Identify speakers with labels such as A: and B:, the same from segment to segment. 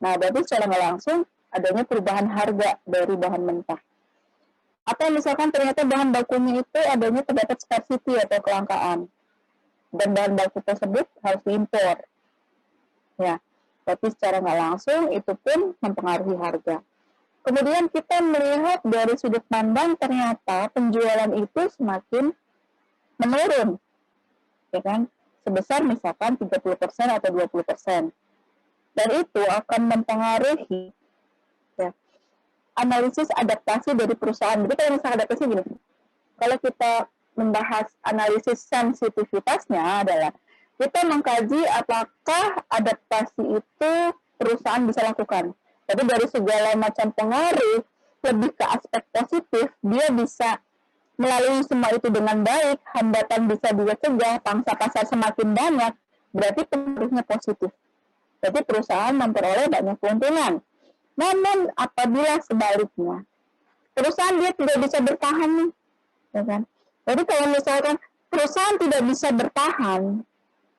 A: Nah, berarti secara nggak langsung adanya perubahan harga dari bahan mentah. Atau misalkan ternyata bahan bakunya itu adanya terdapat scarcity atau kelangkaan, dan bahan baku tersebut harus diimpor. Ya, tapi secara nggak langsung itu pun mempengaruhi harga. Kemudian kita melihat dari sudut pandang ternyata penjualan itu semakin menurun, ya kan? Sebesar misalkan 30% atau 20%. Dan itu akan mempengaruhi ya, analisis adaptasi dari perusahaan. Jadi kalau misalnya adaptasi gini, kalau kita membahas analisis sensitivitasnya adalah kita mengkaji apakah adaptasi itu perusahaan bisa lakukan. Jadi dari segala macam pengaruh, lebih ke aspek positif, dia bisa melalui semua itu dengan baik, hambatan bisa dia cegah, pangsa pasar semakin banyak, berarti pengaruhnya positif. Jadi perusahaan memperoleh banyak keuntungan. Namun apabila sebaliknya, perusahaan dia tidak bisa bertahan nih, ya kan? Jadi kalau misalkan perusahaan tidak bisa bertahan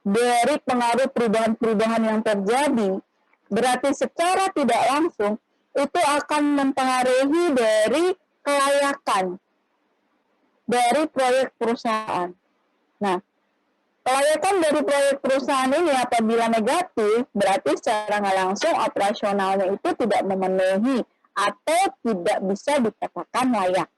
A: dari pengaruh perubahan-perubahan yang terjadi, berarti secara tidak langsung itu akan mempengaruhi dari kelayakan dari proyek perusahaan. Nah, kelayakan dari proyek perusahaan ini apabila negatif, berarti secara nggak langsung operasionalnya itu tidak memenuhi atau tidak bisa dikatakan layak.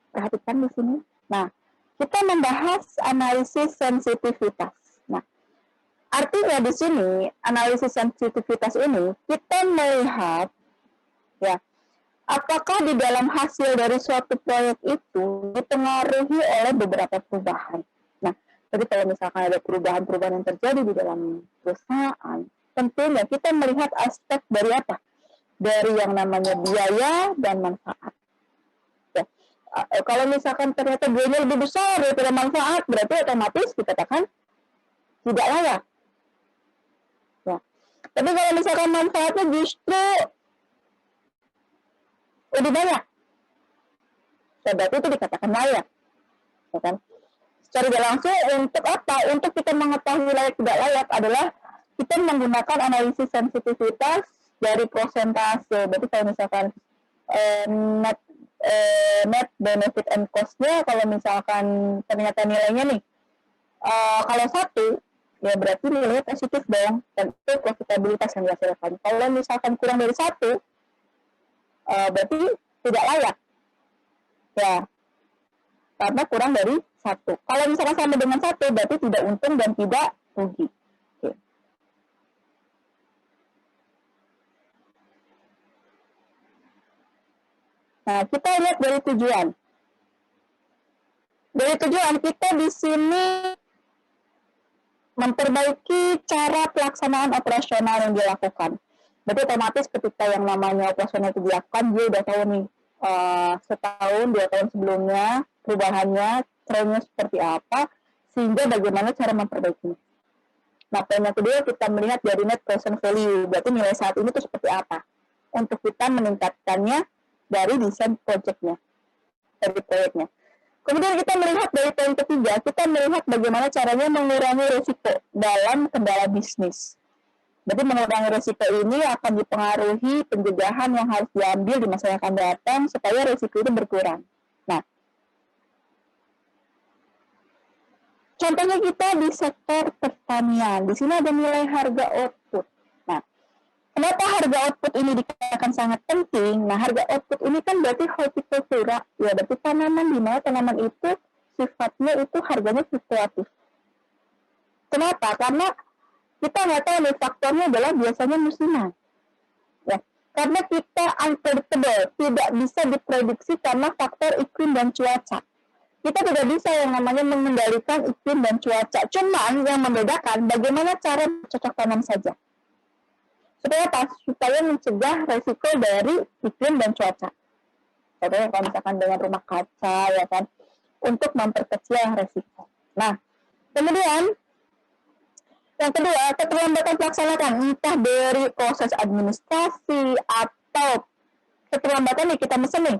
A: Perhatikan di sini. Nah, kita membahas analisis sensitivitas. Nah, artinya di sini analisis sensitivitas ini kita melihat ya, apakah di dalam hasil dari suatu proyek itu dipengaruhi oleh beberapa perubahan. Nah, jadi kalau misalkan ada perubahan-perubahan yang terjadi di dalam perusahaan, tentunya kita melihat aspek dari apa? Dari yang namanya biaya dan manfaat. Ya. Kalau misalkan ternyata biayanya lebih besar daripada manfaat, berarti otomatis kita katakan tidak layak. Ya. Tapi kalau misalkan manfaatnya justru lebih banyak, ya berarti itu dikatakan layak. Ya kan? Secara tidak langsung untuk apa? Untuk kita mengetahui layak tidak layak adalah kita menggunakan analisis sensitivitas dari prosentase. Berarti kalau misalkan net benefit and cost-nya, kalau misalkan ternyata nilainya nih kalau 1, ya berarti nilainya positif dong, dan itu profitabilitas yang dihasilkan. Kalau misalkan kurang dari 1, berarti tidak layak, ya, karena kurang dari 1. Kalau misalkan sama dengan 1, berarti tidak untung dan tidak rugi. Oke. Nah, kita lihat dari tujuan. Dari tujuan kita di sini memperbaiki cara pelaksanaan operasional yang dilakukan. Berarti otomatis ketika yang namanya operasional itu dilakukan, dia udah tahu nih setahun, 2 tahun sebelumnya perubahannya, trennya seperti apa, sehingga bagaimana cara memperbaikinya. Nah, poin yang kedua kita melihat dari net present value, berarti nilai saat ini itu seperti apa, untuk kita meningkatkannya dari desain project-nya, dari proyeknya. Kemudian kita melihat dari poin ketiga, kita melihat bagaimana caranya mengurangi risiko dalam kendala bisnis. Jadi mengurangi risiko ini akan dipengaruhi pencegahan yang harus diambil di masa yang akan datang supaya risiko itu berkurang. Nah, contohnya kita di sektor pertanian, di sini ada nilai harga output. Nah, kenapa harga output ini dikatakan sangat penting? Nah, harga output ini kan berarti hortikultura, ya berarti tanaman, di mana tanaman itu sifatnya itu harganya fluktuatif. Kenapa? Karena kita nggak tahu nih, faktornya adalah biasanya musiman. Ya, karena kita unpredictable, tidak bisa diprediksi karena faktor iklim dan cuaca. Kita tidak bisa yang namanya mengendalikan iklim dan cuaca. Cuman yang membedakan bagaimana cara cocok tanam saja. Supaya apa? Supaya mencegah resiko dari iklim dan cuaca. Contohnya kalau misalkan dengan rumah kaca, ya kan, untuk memperkecil resiko. Nah, kemudian yang kedua, keterlambatan pelaksanakan entah dari proses administrasi atau keterlambatan di kita mesen nih.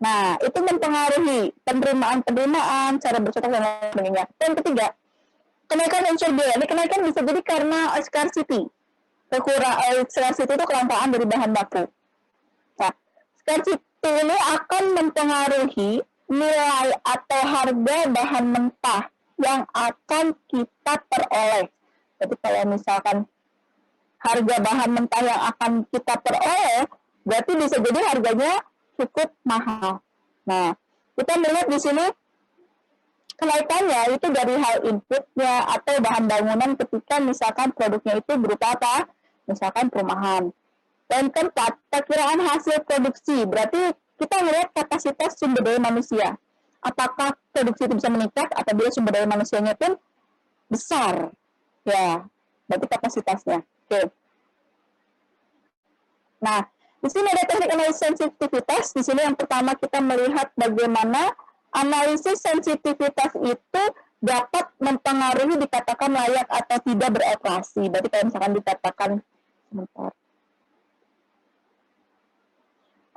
A: Nah, itu mempengaruhi penerimaan, cara bercocok dan lain sebagainya. Yang ketiga, kenaikan unsur biaya. Ini kenaikan bisa jadi karena scarcity. Scarcity itu kelangkaan dari bahan baku. Nah, scarcity ini akan mempengaruhi nilai atau harga bahan mentah yang akan kita peroleh. Jadi kalau misalkan harga bahan mentah yang akan kita peroleh, berarti bisa jadi harganya cukup mahal. Nah, kita melihat di sini kenaikannya itu dari hal inputnya atau bahan bangunan ketika misalkan produknya itu berupa apa? Misalkan perumahan. Dan keempat, perkiraan hasil produksi. Berarti kita melihat kapasitas sumber daya manusia. Apakah produksi itu bisa meningkat apabila sumber daya manusianya pun besar? Ya, berarti kapasitasnya. Oke. Nah, di sini ada teknik analisis sensitivitas. Di sini yang pertama kita melihat bagaimana analisis sensitivitas itu dapat mempengaruhi dikatakan layak atau tidak beroperasi. Berarti kalau misalkan dikatakan sebentar.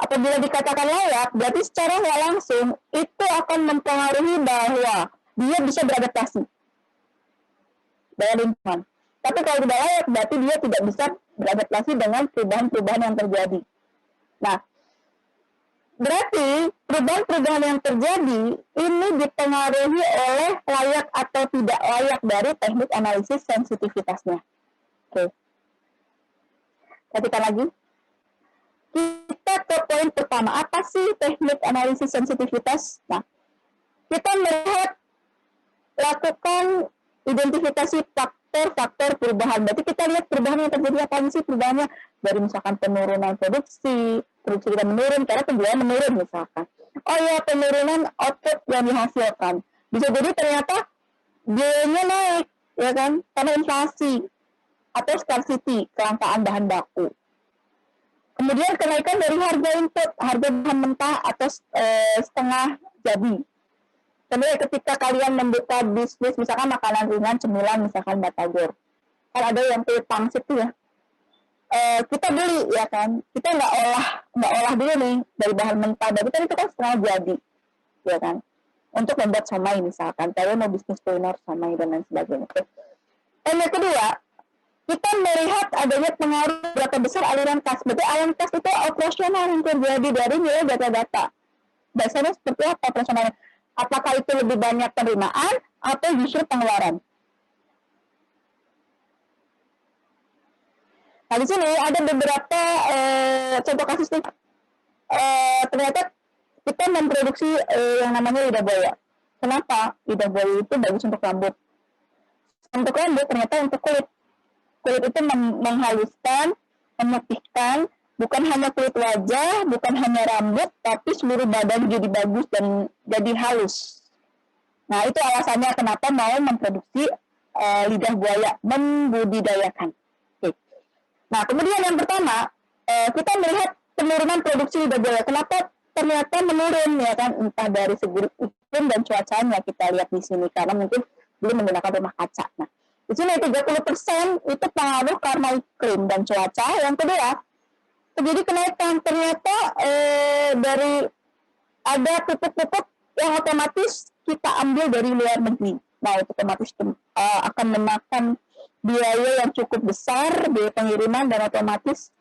A: Apabila dikatakan layak, berarti secara nggak langsung itu akan mempengaruhi bahwa dia bisa beradaptasi dengan lingkungan. Tapi kalau tidak layak, berarti dia tidak bisa beradaptasi dengan perubahan-perubahan yang terjadi. Nah, berarti perubahan-perubahan yang terjadi ini dipengaruhi oleh layak atau tidak layak dari teknik analisis sensitivitasnya. Oke. Kita lagi. Kita ke poin pertama. Apa sih teknik analisis sensitivitas? Nah, kita melihat lakukan identifikasi faktor-faktor perubahan. Berarti kita lihat perubahan yang terjadi apa sih perubahannya dari misalkan penurunan produksi kita menurun karena penjualan menurun misalkan. Oh ya, penurunan output yang dihasilkan. Bisa jadi ternyata biayanya naik, ya kan? Karena inflasi atau scarcity, kelangkaan bahan baku. Kemudian kenaikan dari harga input, harga bahan mentah atau setengah jadi. Kemudian ketika kalian membuka bisnis, misalkan makanan ringan, cemilan, misalkan batagor. Kan ada yang kue pangsit tuh ya. Kita beli ya kan, kita nggak olah dulu nih dari bahan mentah, tapi kan itu kan setengah jadi, ya kan. Untuk membuat somai misalkan, kalian mau bisnis kuliner somai dan lain sebagainya. Dan yang kedua, kita melihat adanya pengaruh berapa besar aliran kas. Berarti aliran kas itu operasional yang terjadi dari nilai data-data. Biasanya seperti apa operasionalnya? Apakah itu lebih banyak penerimaan atau justru pengeluaran? Nah, di sini ada beberapa contoh kasus nih. Ternyata kita memproduksi yang namanya lidah buaya. Kenapa? Lidah buaya itu bagus untuk rambut. Untuk rambut ternyata untuk kulit. Kulit itu menghaluskan, memutihkan, bukan hanya kulit wajah, bukan hanya rambut, tapi seluruh badan jadi bagus dan jadi halus. Nah, itu alasannya kenapa mau memproduksi lidah buaya, membudidayakan. Oke. Nah, kemudian yang pertama, kita melihat penurunan produksi lidah buaya. Kenapa ternyata menurun, ya kan? Entah dari segi iklim dan cuacanya kita lihat di sini, karena mungkin belum menggunakan rumah kaca. Nah, di sini 30% itu pengaruh karena iklim dan cuaca. Yang kedua, terjadi kenaikan. Ternyata dari ada pupuk-pupuk yang otomatis kita ambil dari luar negeri. Nah, itu otomatis akan memakan biaya yang cukup besar, biaya pengiriman, dan otomatis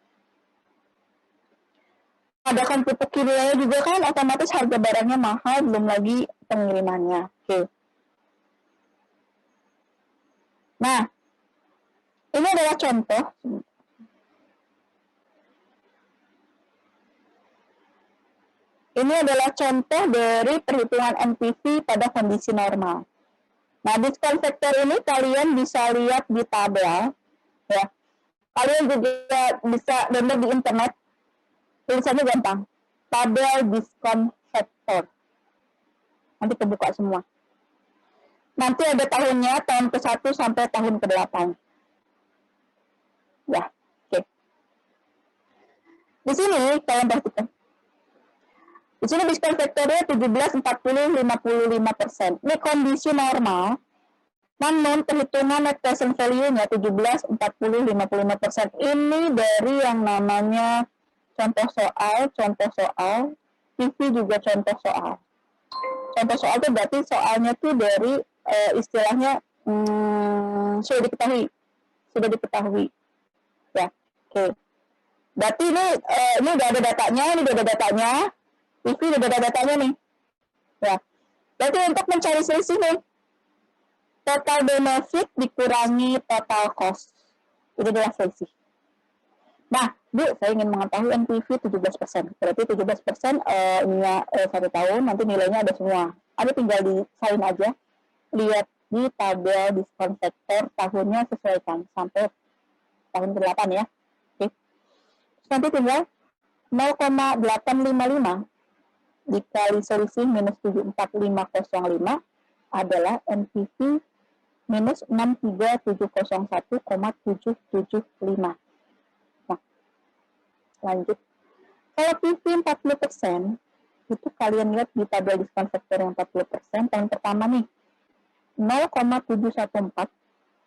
A: adakan pupuk kimianya juga kan, otomatis harga barangnya mahal, belum lagi pengirimannya. Oke. Nah, ini adalah contoh. Ini adalah contoh dari perhitungan NPV pada kondisi normal. Nah, diskon faktor ini kalian bisa lihat di tabel. Ya. Kalian juga bisa download di internet. Tulisannya gampang. Tabel diskon faktor. Nanti kebuka semua. Nanti ada tahunnya, tahun ke-1 sampai tahun ke-8. Ya, oke. Di sini kalian perhatikan. Di sini diskon faktornya 17, 40, 55%. Ini kondisi normal. Namun perhitungan net present value-nya 17, 40, 55%. Ini dari yang namanya contoh soal, TV juga contoh soal. Contoh soal itu berarti soalnya tuh dari istilahnya sudah diketahui. Ya, oke. Berarti ini udah ada datanya, TV udah ada datanya nih. Ya. Berarti untuk mencari selisih nih, total benefit dikurangi total cost. Itu adalah selisih. Nah, Bu, saya ingin mengetahui NPV 17%. Berarti 17% ininya 1 tahun, nanti nilainya ada semua. Ada tinggal di-sign aja. Lihat di tabel diskon faktor tahunnya sesuaikan sampai tahun ke-8 ya. Oke. Nanti tinggal 0,855 dikali selisih minus 74505 adalah NPV minus 63701,775. Nah, lanjut. Kalau PV 40%, itu kalian lihat di tabel diskon faktor yang 40%, tahun pertama nih, 0,714,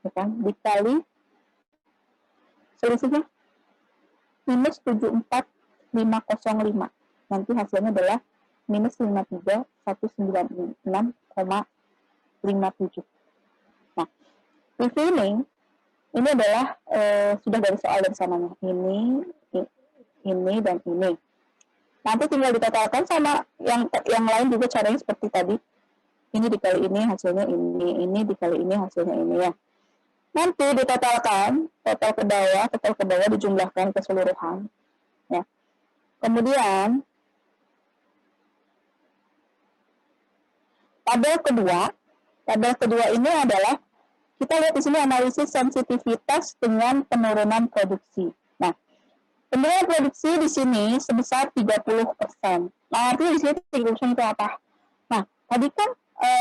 A: ya kan, dikali selisihnya minus 74505. Nanti hasilnya adalah minus 53196,57. Nah, PV ini adalah sudah dari soal dari sananya. Ini dan ini. Nanti tinggal ditotalkan sama yang lain juga caranya seperti tadi. Ini dikali ini hasilnya ini dikali ini hasilnya ini ya. Nanti ditotalkan, total ke bawah dijumlahkan keseluruhan. Ya. Kemudian tabel kedua ini adalah kita lihat di sini analisis sensitivitas dengan penurunan produksi. Nah, penurunan produksi di sini sebesar 30%. Nah, artinya di sini 30% itu apa? Nah, tadi kan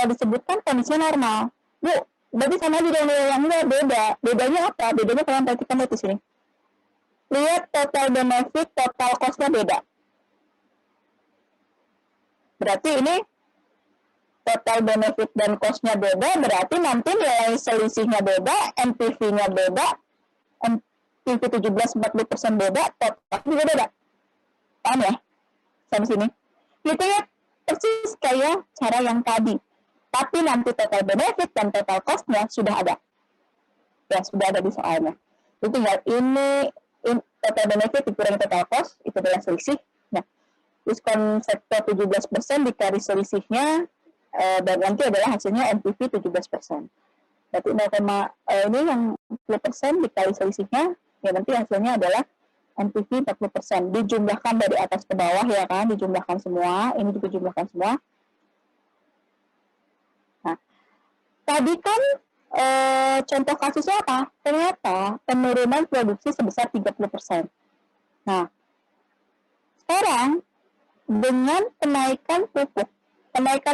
A: disebutkan kondisi normal. Yuk, berarti sama aja dengan yang enggak, beda. Bedanya apa? Bedanya kalian perhatikan lihat di sini. Lihat total benefit, total cost-nya beda. Berarti ini total benefit dan cost-nya beda, berarti nanti nilai selisihnya beda, NPV-nya beda, NPV 17-40% beda, total juga beda. Paham ya? Sampai sini. Gitu ya, persis kayak cara yang tadi. Tapi nanti total benefit dan total cost-nya sudah ada. Ya, sudah ada di soalnya. Itu tinggal ini total benefit dikurangi total cost, itu adalah selisih. Nah, diskon sektor 17% dikali selisihnya, dan nanti adalah hasilnya NPV 17%. Berarti ini yang 10% dikali selisihnya, ya nanti hasilnya adalah NPV 40%. Dijumlahkan dari atas ke bawah ya kan, dijumlahkan semua, ini juga dijumlahkan semua. Nah, tadi kan contoh kasusnya apa? Ternyata penurunan produksi sebesar 30%. Nah, sekarang dengan kenaikan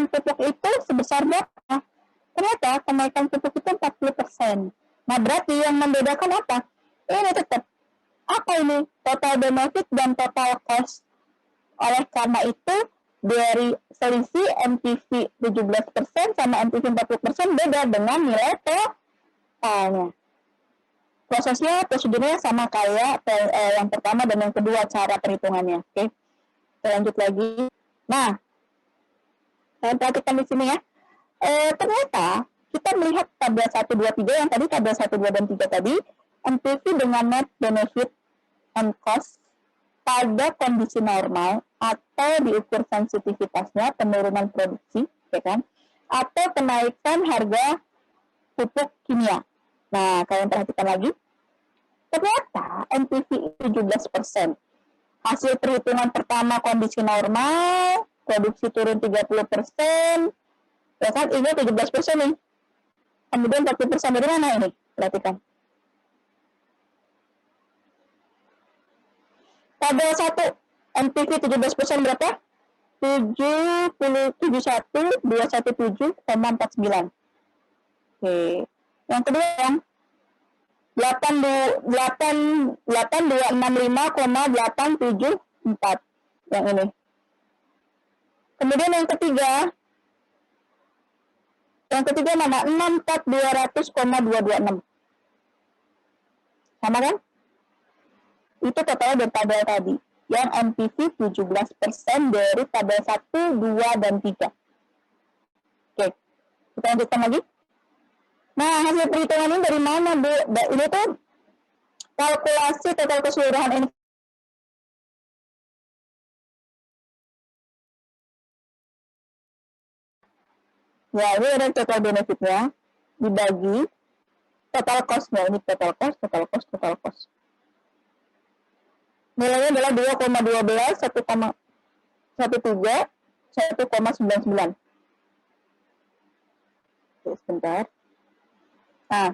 A: pupuk itu sebesar berapa? Ternyata kenaikan pupuk itu 40%. Nah, berarti yang membedakan apa? Ini tetap. Apa ini? Total benefit dan total cost. Oleh karena itu, dari selisih NPV 17% sama NPV 40% beda dengan nilai totalnya. Prosedurnya sama kayak yang pertama dan yang kedua cara perhitungannya. Oke. Kita lanjut lagi. Nah, saya perhatikan di sini ya. Ternyata kita melihat tabel 1, 2, 3 yang tadi tabel 1, 2, dan 3 tadi, NPV dengan net benefit and cost pada kondisi normal atau diukur sensitivitasnya penurunan produksi, ya kan? Atau kenaikan harga pupuk kimia. Nah, kalian perhatikan lagi. Ternyata NPV 17%. Hasil perhitungan pertama kondisi normal, produksi turun 30%, ya kan? Ini 17% nih. Kemudian 40% dari mana ini? Perhatikan. Tabel 1, NPV 17% berapa? 71.217,49. Oke. Yang kedua yang 8265,874. Yang ini. Kemudian yang ketiga mana? 64200,226. Sama kan? Itu totalnya dari tabel tadi. Yang NPV 17% dari tabel 1, 2, dan 3. Oke, kita lanjutkan lagi. Nah, hasil perhitungan ini dari mana, Bu? Ini tuh kalkulasi total keseluruhan ini. Ya, ini ada total benefitnya dibagi total cost-nya. Ini total cost. Nilainya adalah 2,12, 1,13, 1,99. Oke, sebentar. Nah,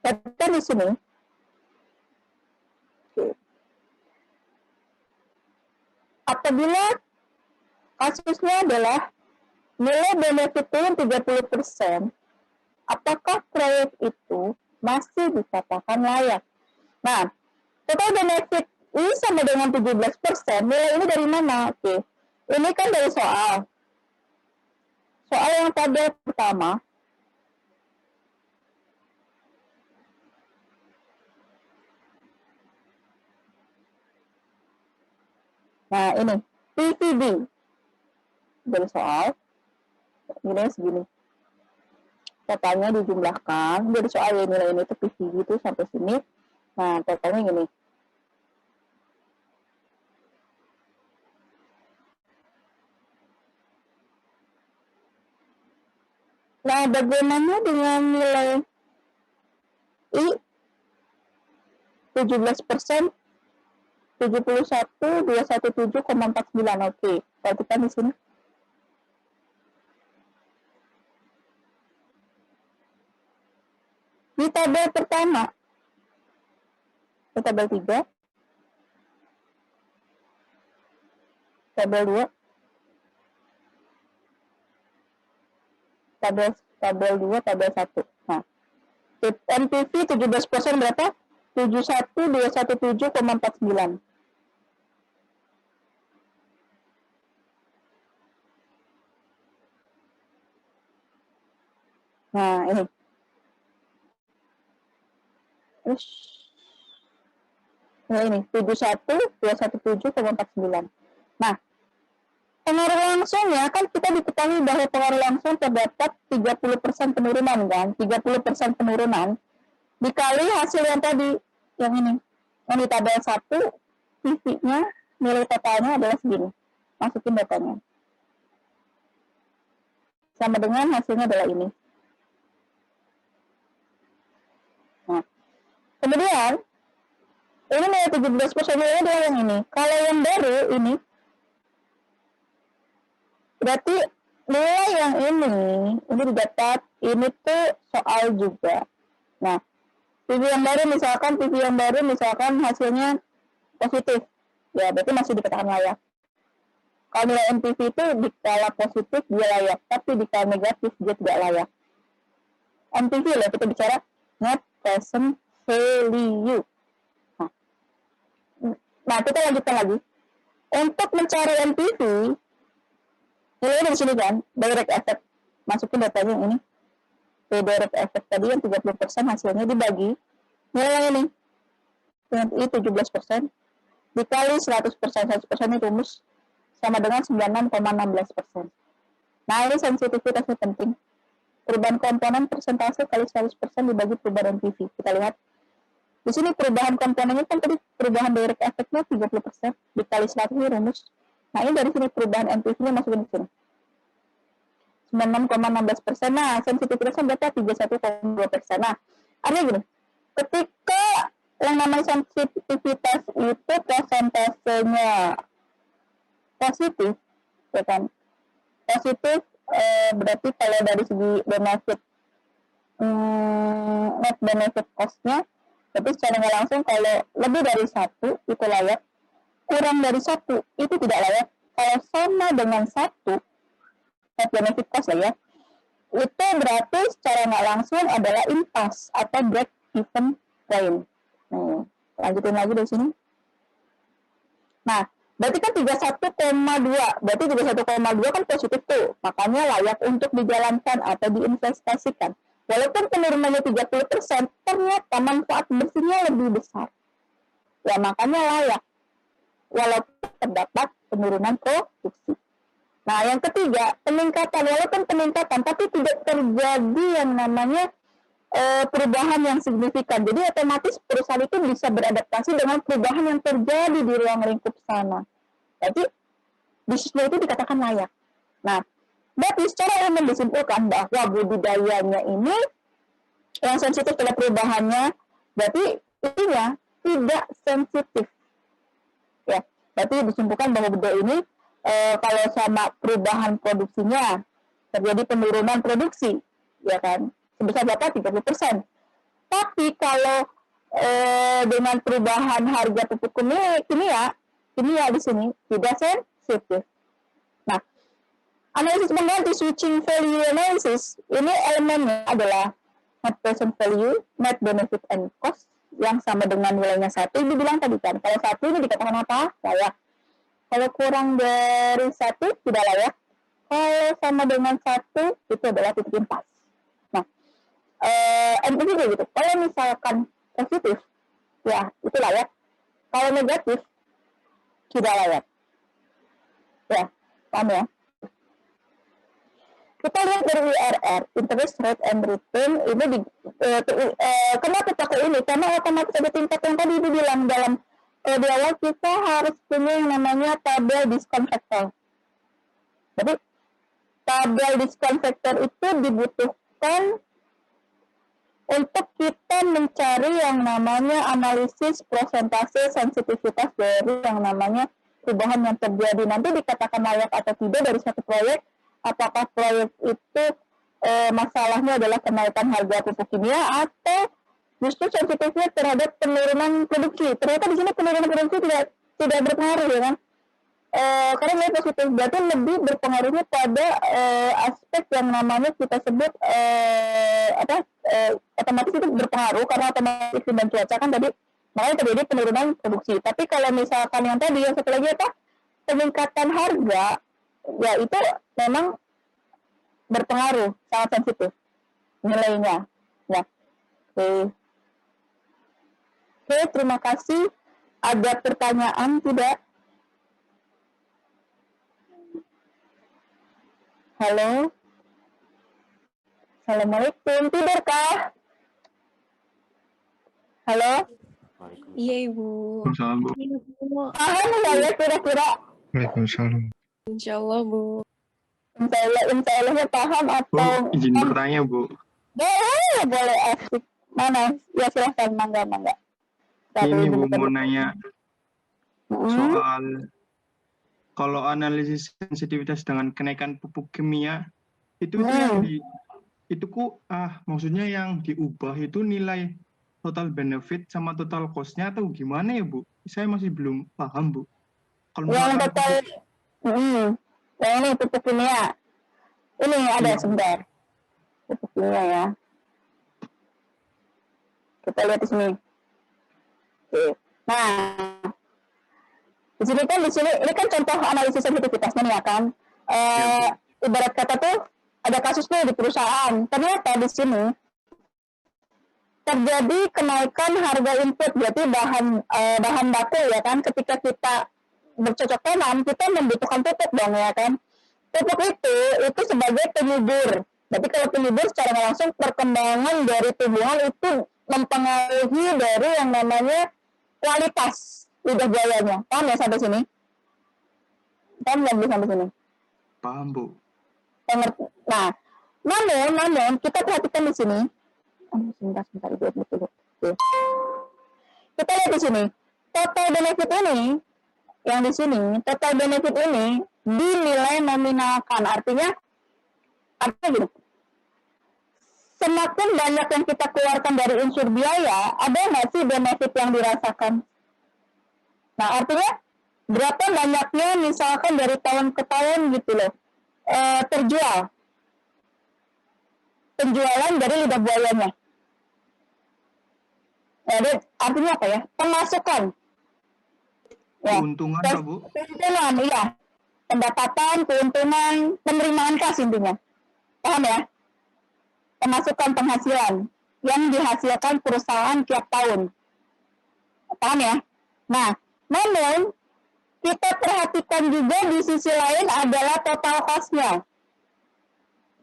A: kita di sini. Oke. Apabila kasusnya adalah nilai benefitnya yang 30%, apakah proyek itu masih dikatakan layak? Nah, total benefit ini sama dengan 17%, nilai ini dari mana? Oke, ini kan dari soal yang tabel pertama. Nah, ini PVB dari soal nilai segini. Totalnya dijumlahkan dari soal ya, nilai ini tuh PVB itu sampai sini. Nah, totalnya gini. Nah, bagaimana dengan nilai I 17%, 71.217,49. Oke, perhatikan di sini. Di tabel pertama, di tabel 3, tabel 2, tabel 2, tabel 1. Nah, NPV 17% berapa? 71.217,49. Nah, ini. Nah, ini 71.217,49. Nah, pengaruh langsungnya kan kita diketahui bahwa pengaruh langsung terdapat 30% penurunan kan, 30% penurunan dikali hasil yang tadi, yang ini. Yang di tabel 1, PV-nya, nilai totalnya adalah segini. Masukin datanya. Sama dengan hasilnya adalah ini. Nah, kemudian, ini nilai 17% ini adalah yang ini. Kalau yang baru ini, berarti nilai yang ini didapat, ini tuh soal juga. Nah, PV yang baru misalkan hasilnya positif, ya berarti masih dikatakan layak. Kalau nilai NPV itu dikala positif dia layak, tapi dikala negatif dia tidak layak. NPV loh, kita bicara net present value. Nah, kita lanjutkan lagi. Untuk mencari NPV, nilainya dari sini kan, direct effect. Masukin datanya ini. Direct effect tadi yang 30% hasilnya dibagi nilai yang ini. Dengan I 17% dikali 100%. 100% ini rumus sama dengan 96,16%. Nah, ini sensitivitasnya penting. Perubahan komponen persentase kali 100% dibagi perubahan NPV. Kita lihat. Di sini perubahan komponennya kan tadi perubahan direct effect-nya 30% dikali 100 ini rumus. Nah, ini dari sini perubahan NPV-nya masukin di sini. 96,16%. Nah, sensitivitasnya berapa? 31,2%. Nah, artinya gini, ketika yang namanya sensitivitas itu persentasenya positif, ya kan? Positif berarti kalau dari segi benefit net benefit cost-nya, berarti secara nggak langsung kalau lebih dari 1 itu layak, kurang dari 1 itu tidak layak. Kalau sama dengan 1 net benefit cost lah ya, itu berarti secara nggak langsung adalah impasse atau break even point. Lanjutin lagi dari sini. Nah, Berarti kan 31,2. Berarti 31,2 kan positif tuh. Makanya layak untuk dijalankan atau diinvestasikan. Walaupun penurunannya 30%, ternyata manfaat bersihnya lebih besar. Ya makanya layak. Walaupun terdapat penurunan produksi. Nah, yang ketiga, peningkatan. Walaupun peningkatan, tapi tidak terjadi yang namanya perubahan yang signifikan. Jadi otomatis perusahaan itu bisa beradaptasi dengan perubahan yang terjadi di ruang lingkup sana. Jadi bisnisnya itu dikatakan layak. Nah, berarti secara umum disimpulkan bahwa budidayanya ini yang sensitif pada perubahannya, berarti intinya tidak sensitif. Ya, berarti disimpulkan bahwa budidaya ini kalau sama perubahan produksinya terjadi penurunan produksi, ya kan? Sebesar berapa? 30%. Tapi kalau dengan perubahan harga pupuk kimia di sini tidak sensitif. Nah, analisis pengganti switching value analysis ini elemennya adalah net present value, net benefit and cost yang sama dengan nilainya 1. Ibu bilang tadi kan, kalau 1 ini dikatakan apa? Layak. Kalau kurang dari 1 tidak layak. Kalau sama dengan 1 itu adalah titik impas. Nah, NPV gitu. Kalau misalkan positif, ya itu layak. Kalau negatif, tidak layak. Ya, paham ya? Kita lihat dari IRR, interest rate and return, ini kenapa pakai ini? Karena otomatis ada tingkat yang tadi Ibu bilang dalam di awal kita harus punya yang namanya tabel discount factor. Jadi tabel discount factor itu dibutuhkan untuk kita mencari yang namanya analisis prosentase sensitivitas dari yang namanya perubahan yang terjadi. Nanti dikatakan layak atau tidak dari satu proyek, apakah proyek itu masalahnya adalah kenaikan harga pupuk kimia atau justru sensitifnya terhadap penurunan produksi. Ternyata di sini penurunan produksi tidak berpengaruh, ya kan? Karena nilai positif berarti lebih berpengaruhnya pada aspek yang namanya kita sebut otomatis itu berpengaruh karena otomatis iklim dan cuaca kan tadi, makanya terjadi penurunan produksi. Tapi kalau misalkan yang tadi yang satu lagi apa, peningkatan harga, ya itu memang berpengaruh, sangat sensitif nilainya. Ya, oke, terima kasih. Ada pertanyaan tidak? Halo, assalamualaikum. Tidurkah? Halo.
B: Iya Ibu.
C: Waalaikumsalam.
A: Paham nggak ya kira-kira?
C: Waalaikumsalam.
B: Insya Allah Bu.
A: Insya Allahnya paham atau?
C: Izin bertanya Bu.
A: Boleh asik. Mana? Ya silahkan, mangga.
C: Ini Bu mau nanya soal kalau analisis sensitivitas dengan kenaikan pupuk kimia itu yang maksudnya yang diubah itu nilai total benefit sama total cost-nya atau gimana ya Bu? Saya masih belum paham Bu. Kalau
A: yang total yang ini pupuk kimia. Ini ada sebentar. Pupuk kimia ya. Kita lihat di sini. Oke. Nah, di sini ini kan contoh analisis sensitivitasnya nih ya kan. Ibarat kata tuh ada kasusnya di perusahaan. Ternyata di sini terjadi kenaikan harga input, berarti bahan baku ya kan. Ketika kita bercocok tanam, kita membutuhkan pupuk dong ya kan. Pupuk itu sebagai penyubur. Berarti kalau penyubur secara langsung perkembangan dari tumbuhan itu mempengaruhi dari yang namanya kualitas lidah buayanya. Paham ya sampai sini? Paham nggak sampai sini?
C: Paham Bu.
A: Nah, namun kita perhatikan di sini. Sebentar, betul. Kita lihat di sini. Total benefit ini, yang di sini, total benefit ini dinilai nominalkan. Artinya gini. Semakin banyak yang kita keluarkan dari unsur biaya, ada nggak sih benefit yang dirasakan? Nah, artinya berapa banyaknya misalkan dari tahun ke tahun gitu loh terjual. Penjualan dari lidah buayanya. Jadi artinya apa ya? Pemasukan. Ya.
C: Keuntungan Kak, Bu?
A: Keuntungan, iya. Pendapatan, keuntungan, penerimaan kas intinya. Paham ya? Pemasukan penghasilan yang dihasilkan perusahaan tiap tahun. Paham ya? Nah, namun kita perhatikan juga di sisi lain adalah total cost-nya.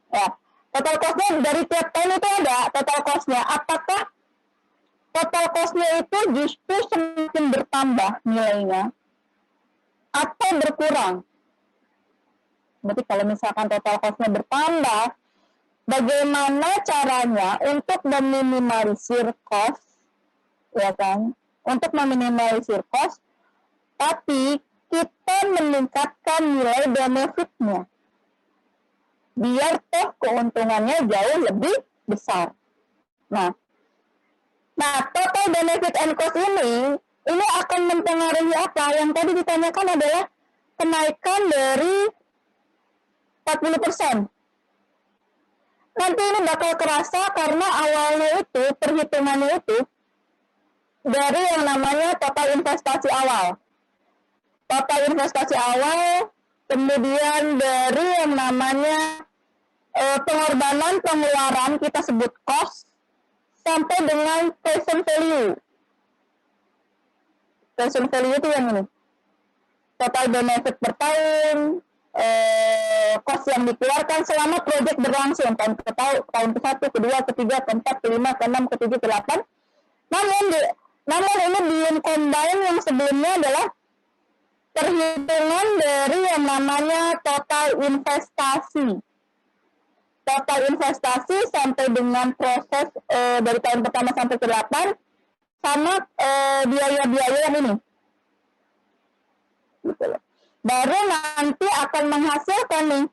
A: Ya, total cost-nya dari tiap tahun itu ada total cost-nya. Apakah total cost-nya itu justru semakin bertambah nilainya atau berkurang? Berarti kalau misalkan total cost-nya bertambah, bagaimana caranya untuk meminimalisir cost, ya kan? Untuk meminimalisir cost, tapi kita meningkatkan nilai benefitnya. Biar toh keuntungannya jauh lebih besar. Nah, total benefit and cost ini akan mempengaruhi apa? Yang tadi ditanyakan adalah kenaikan dari 40%. Nanti ini bakal kerasa karena awalnya itu, perhitungannya itu, dari yang namanya total investasi awal. Total investasi awal, kemudian dari yang namanya pengorbanan pengeluaran, kita sebut cost, sampai dengan present value. Present value itu yang ini. Total benefit per tahun, cost yang dikeluarkan selama proyek berlangsung, tahun ke-1, ke-2, ke-3, ke-4, ke-5, ke-6, ke-7, ke-8. Namun ini belum combine yang sebelumnya adalah perhitungan dari yang namanya total investasi. Total investasi sampai dengan proses dari tahun pertama sampai ke-8 sama biaya-biaya yang ini. Gitu loh. Baru nanti akan menghasilkan nih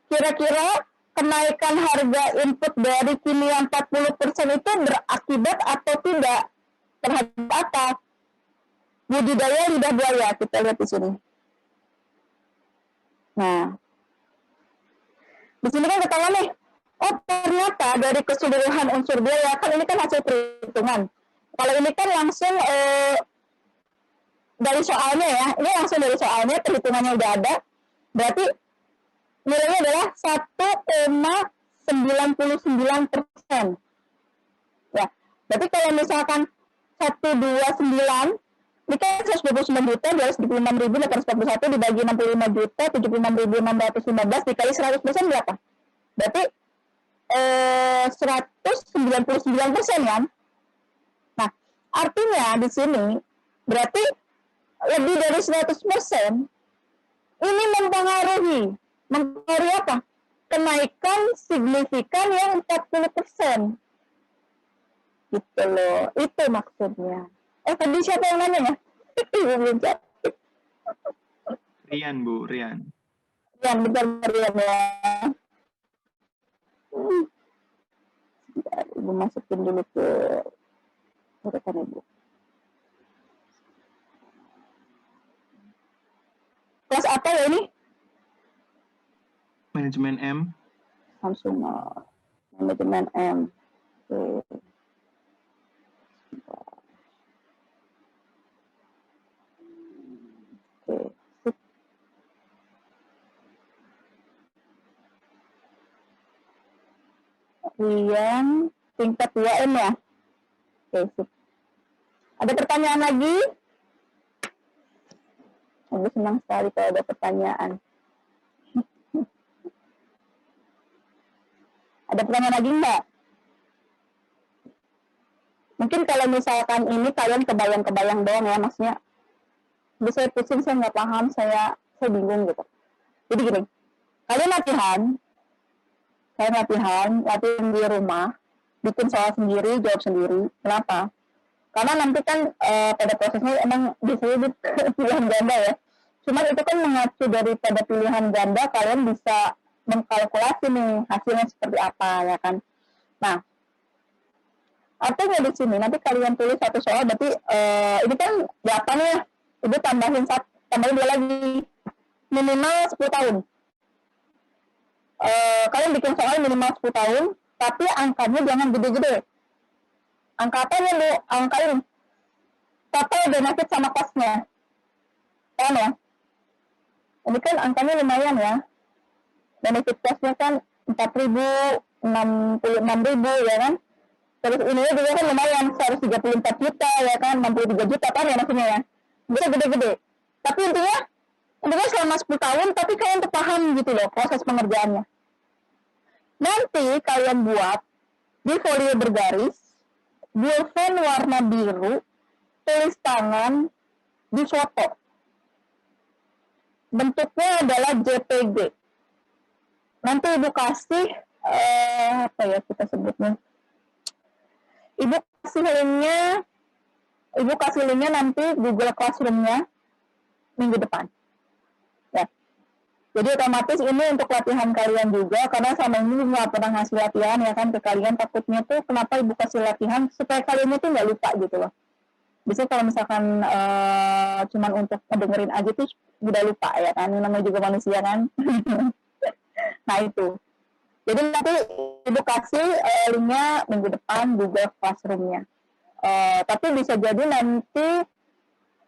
A: kira-kira kenaikan harga input dari kimia 40% itu berakibat atau tidak terhadap apa? Budidaya lidah buaya, kita lihat di sini. Nah, di sini kan ketahuan nih, oh ternyata dari keseluruhan unsur biaya, kan ini kan hasil perhitungan. Kalau ini kan langsung dari soalnya ya, ini langsung dari soalnya, perhitungannya udah ada, berarti nilainya adalah 1,99%. Ya, berarti kalau misalkan 129, ini kan 129 juta, 226.841 dibagi 65 juta, 76.615 dikali 100% berapa? Berarti 199% kan? Nah, artinya di sini berarti lebih dari 100% ini mempengaruhi apa? Kenaikan signifikan yang 40%. Gitu loh, itu maksudnya. Tadi siapa yang nanya ya? Belum jawab.
C: Rian, Bu, Rian.
A: Rian, bentar Rian ya. Ibu masukin dulu ke rekan Ibu. Kelas apa ya ini?
C: Manajemen M.
A: Langsung manajemen M. Oke. Rian, tingkat 2M ya? Oke, sip. Ada pertanyaan lagi? Aku senang sekali kalau ada pertanyaan. Ada pertanyaan lagi enggak? Mungkin kalau misalkan ini kalian kebayang-kebayang doang ya, maksudnya bisa pusing, saya nggak paham, saya bingung gitu. Jadi gini, kalian latihan di rumah, bikin soal sendiri, jawab sendiri. Kenapa? Karena nanti kan pada prosesnya emang disebut pilihan ganda ya. Cuman itu kan mengacu daripada pilihan ganda, kalian bisa mengkalkulasi nih hasilnya seperti apa ya kan. Nah, artinya di sini nanti kalian tulis satu soal, berarti ini kan 8 ya, itu tambahin 2 lagi, minimal 10 tahun. Kalian bikin soal minimal 10 tahun, tapi angkanya jangan gede-gede. Angka apa ya, Bu? Angka ini. Total benefit sama cost-nya. Paham ya? Ini kan angkanya lumayan ya. Benefit costnya kan 4.000, 66.000 ya kan. Terus ini juga kan lumayan 134 juta ya kan, 63 juta kan ya maksudnya ya. Bisa gede-gede. Tapi intinya selama 10 tahun tapi kalian tuh paham gitu loh proses pengerjaannya. Nanti kalian buat di folio bergaris, pulpen warna biru, tulis tangan, di foto. Bentuknya adalah JPG. Nanti ibu kasih apa ya kita sebutnya? Ibu kasih linknya nanti Google Classroom-nya minggu depan. Ya. Jadi otomatis ini untuk latihan kalian juga, karena selama ini nggak pernah ngasih latihan ya kan ke kalian, takutnya tuh kenapa ibu kasih latihan supaya kalian itu nggak lupa gitu loh. Biasanya kalau misalkan cuman untuk ngedengerin aja tuh udah lupa ya kan, namanya juga manusia kan. Nah itu. Jadi nanti ibu kasih linknya minggu depan Google Classroom-nya. Tapi bisa jadi nanti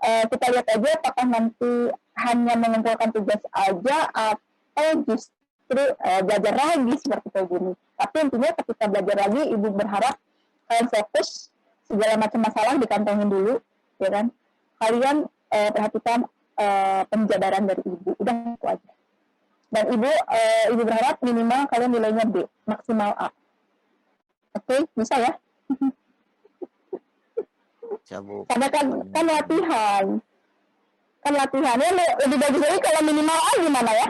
A: kita lihat aja apakah nanti hanya mengumpulkan tugas aja atau justru belajar lagi seperti kayak gini. Tapi intinya ketika belajar lagi, ibu berharap kalian fokus, segala macam masalah dikantongin dulu, ya kan? Kalian perhatikan penjabaran dari ibu, udah itu aja. Dan ibu berharap minimal kalian nilainya B, maksimal A. Oke, bisa ya? Karena kan latihan. Kan latihannya lebih bagus lagi kalau minimal A gimana ya?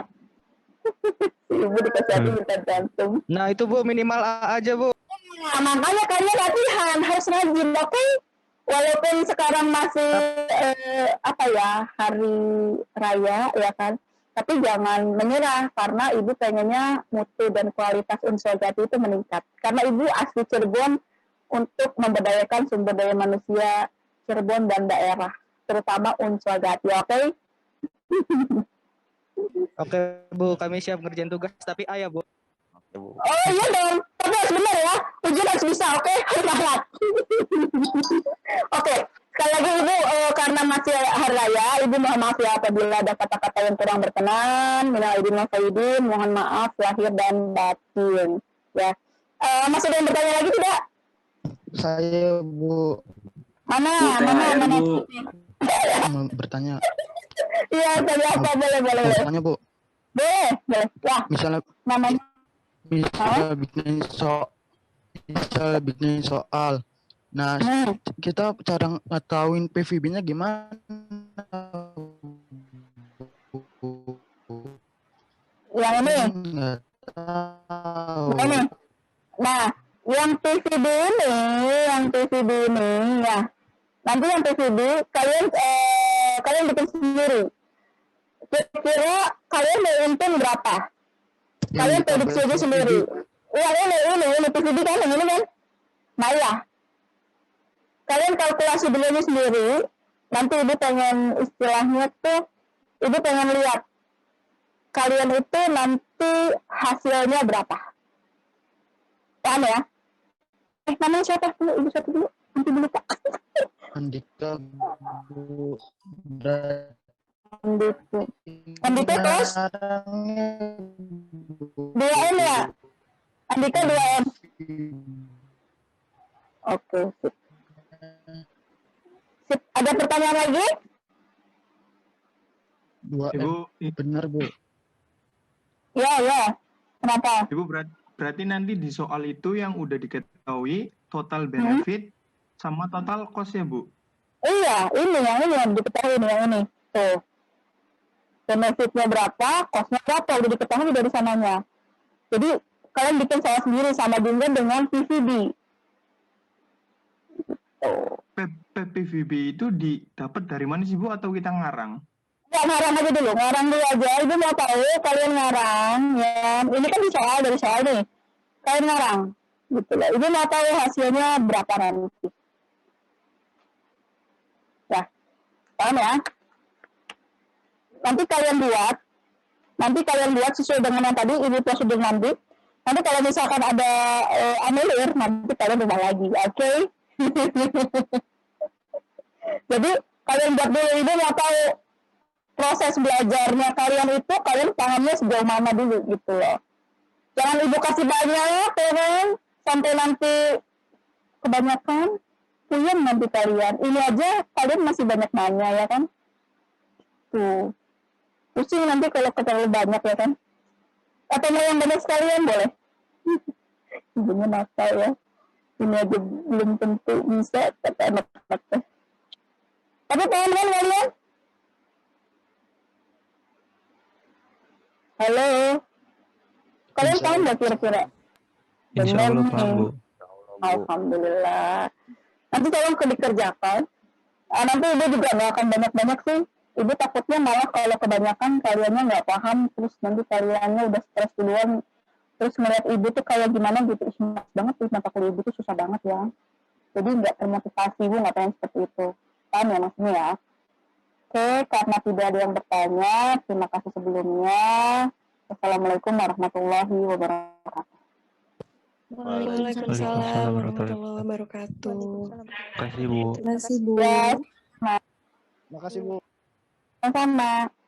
A: Ibu dikasih hati minta jantung.
D: Nah itu Bu, minimal A aja Bu.
A: Nah, makanya kalian latihan, harus rajin, oke? Walaupun sekarang masih hari raya ya kan, tapi jangan menyerah karena ibu pengennya mutu dan kualitas Unsur Jati itu meningkat. Karena ibu asli Cirebon untuk memberdayakan sumber daya manusia Cirebon dan daerah, terutama Unsur Jati, oke?
D: Oke Bu, kami siap ngerjain tugas, tapi A ya Bu.
A: Oh iya dong, tapi harus benar ya, ujian harus bisa, oke? Semangat. Oke, sekali lagi ibu karena masih hari raya, ibu mohon maaf ya apabila ada kata-kata yang kurang berkenan. Minal aidin wal faizin, mohon maaf lahir dan batin. Ya, masih ada yang bertanya lagi tidak?
E: Saya Bu.
A: Mana?
E: Bertanya.
A: Iya, tanya apa? Boleh.
E: Bertanya Bu.
A: Boleh. Ya.
E: Misalnya
A: Namanya?
E: bikin soal. Nah, kita cara ngetahuin PVB-nya gimana?
A: Yang ini?
E: Nggak tahu.
A: Ini. Nah, yang PVB ini ya. Nanti yang PVB kalian bikin sendiri. Kira-kira kalian mau untung berapa? Kalian prediksi aja sendiri. Iya ini PVB kan ini kan. Nah ya. Kalian kalkulasi dulu sendiri. Nanti ibu pengen istilahnya tuh, ibu pengen lihat kalian itu nanti hasilnya berapa. Paham ya? Namanya siapa? Ibu satu dulu. Nanti dulu Pak.
E: Andika Bu.
A: Andika terus 2M ya? Andika 2M. Oke, sip. Ada pertanyaan lagi?
C: Ibu,
E: Benar Bu.
A: Ya. Kenapa?
C: Ibu berarti nanti di soal itu yang udah diketahui total benefit sama total cost ya Bu?
A: Iya, ini yang diketahui yang ini. Tuh. Benefitnya berapa, cost-nya berapa, udah diketahui dari sananya. Jadi, kalian bikin soal sendiri sama juga dengan PVB.
C: PVB itu didapat dari mana sih Bu atau kita ngarang?
A: Ya, ngarang aja dulu aja. Ibu mau tahu kalian ngarang ya. Ini kan dari soal nih. Kalian ngarang gitu loh. Ibu mau tahu hasilnya berapa nanti. Ya. Paham ya? Nanti kalian buat sesuai dengan yang tadi ibu prosedur nanti. Nanti kalau misalkan ada anulir, nanti kalian ubah lagi, oke? Jadi kalian buat dulu, ibu mau tahu proses belajarnya kalian itu kalian pahamnya sejauh mana dulu gitu loh. Jangan ibu kasih banyak ya kan, sampai nanti kebanyakan puyeng nanti kalian. Ini aja kalian masih banyak nanya ya kan. Tuh. Pusing nanti kalau terlalu banyak ya kan. Atau mau yang banyak sekalian boleh. Ibunya nakal ya. Ini aja belum tentu bisa kata anak-anak teh. Tapi paham kan kalian? Halo. Kalian
E: Insya
A: paham
E: Allah.
A: nggak kira-kira?
D: Insya
A: Benar
D: Allah
A: nih.
D: paham, Bu.
A: Alhamdulillah. Nanti tolong dikerjakan. Nanti ibu juga nggak akan banyak-banyak sih. Ibu takutnya malah kalau kebanyakan kaliannya nggak paham, terus nanti kaliannya udah stres duluan. Terus ngeliat ibu tuh kayak gimana gitu, semangat banget tuh mata kuliah ibu tuh susah banget ya. Jadi nggak termotivasi, ibu nggak pengen seperti itu. Paham ya maksudnya ya? Oke, karena tidak ada yang bertanya, terima kasih sebelumnya. Assalamualaikum warahmatullahi wabarakatuh.
B: Waalaikumsalam warahmatullahi wabarakatuh.
D: Terima kasih, Bu.
B: Terima kasih, Bu.
A: Ya,
E: Makasih Bu.
A: sama-sama.